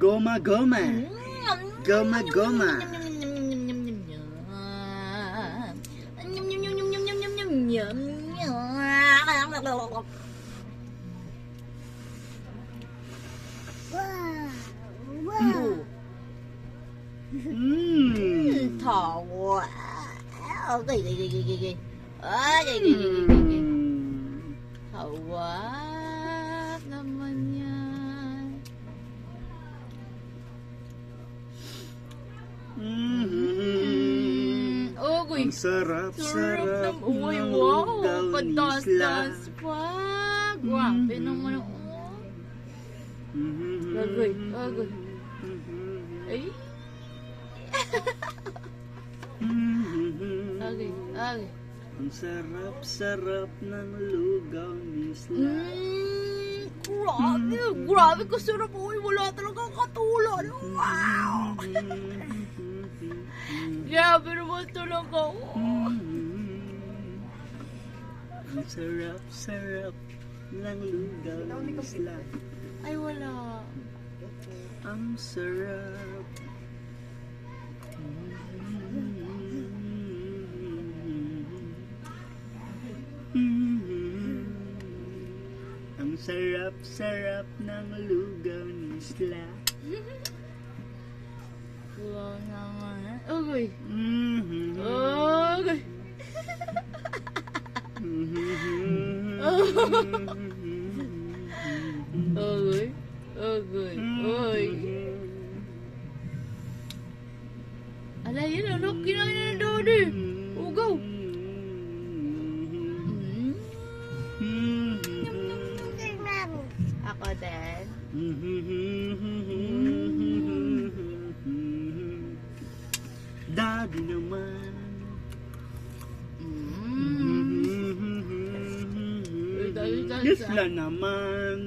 Goma, goma. Goma, goma. Thỏ quá. Thỏ quá naman yan. Uy, Ang sarap-sarap uy, ng wow, lugaw ni patas-tas Isla. pa. Grabe naman ako. Agoy, agoy. Ay. Agay, agay. Ang sarap-sarap ng lugaw ni Isla. Grabe, grabe kasarap. Uy, wala talagang katulad. Wow! Grabe naman talaga. Ang sarap-sarap ng lugaw ni Isla. Ay, wala. Ang sarap. Ang sarap-sarap ng lugaw ni Isla. Wala naman. Agay. Agay. Agay. Agay. Ay. Ala, yun ano? Kinain na ng daddy. Ugaw. Ako din. Daddy naman. Isla naman.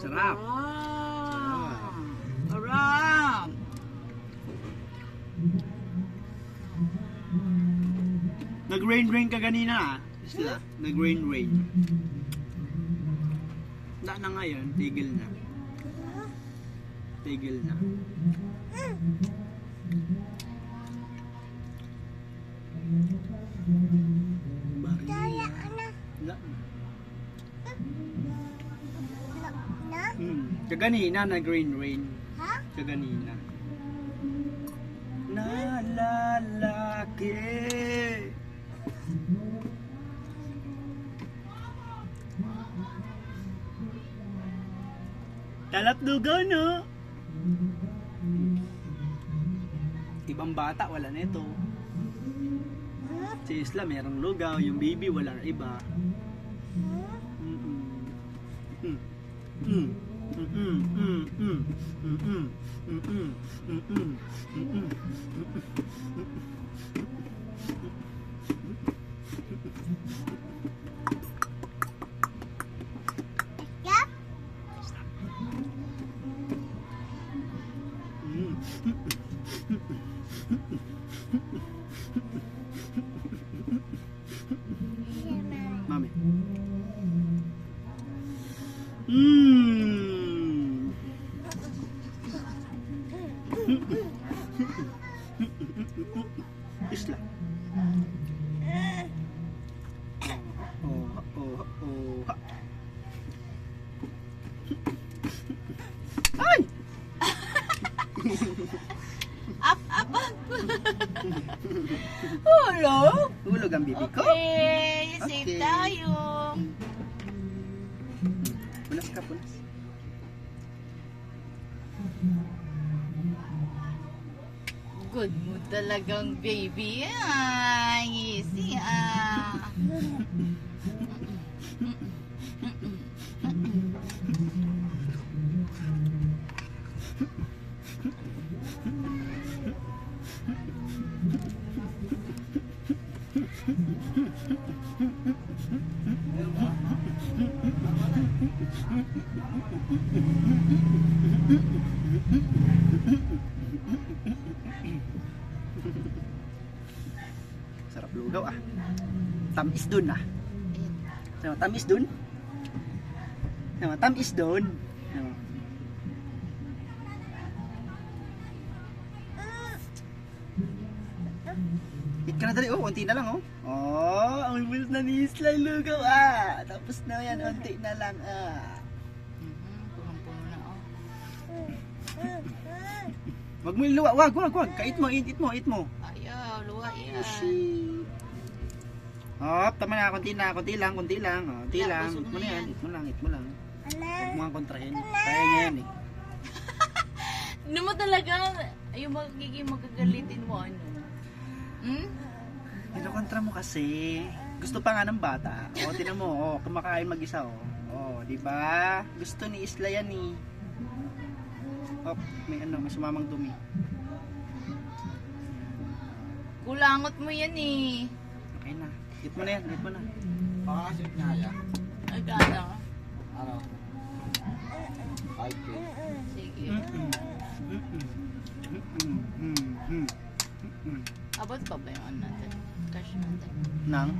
Sarap. Sarap. Nag-rain ka kanina ah. Isla. Nag-rain. Na ngayon, tigil na. Tigil na. Maria. Na. Kaganina nag-rain. Kaganina. Na lalaki. Talap dugo, no? Ibang bata, wala na ito. Si Isla, merong lugaw. Yung baby, wala na iba. Mami. Isla. Ay! Up. Hello? Hulog ang bibi ko. Okay, safe Okay. tayo. Punas ka, punas. Good mood talagang baby. Ay, easy ah. Sarap lugaw ah. Tamis dun ah. Sama, tamis dun. Sama, tamis dun. Sama. Hit ka na dali, oh, unti na lang, oh. Oh, ang bilis na ni Isla lugaw, ah. Tapos na yan, unti na lang, ah. Punong-puno na, oh. Wag mo iluwa, wag. Kait mo, eat mo. Ayaw, luwa yan. Shit. Hop, tama na, konti lang. Oh, konti lang. Busog Eat mo na na yan, yan. eat mo lang. Huwag mo nga kontrahin. Kaya niya yan, eh. Ano mo talaga, yung magiging magagalitin mo, ano? Hmm? Kinukontra mo kasi. Gusto pa nga ng bata. O, tinan mo, oh, kumakain mag-isa, oh. Oh, di ba? Gusto ni Isla yan, eh. Oh, may sumamang dumi. Kulangot mo yan, eh. Okay na. Eat mo na yan, eat mo na. Pakasip niya ya. Agada. Ano? 5K. Sige. Mm. Abot pa ba yung ano natin? Cash natin? Nang?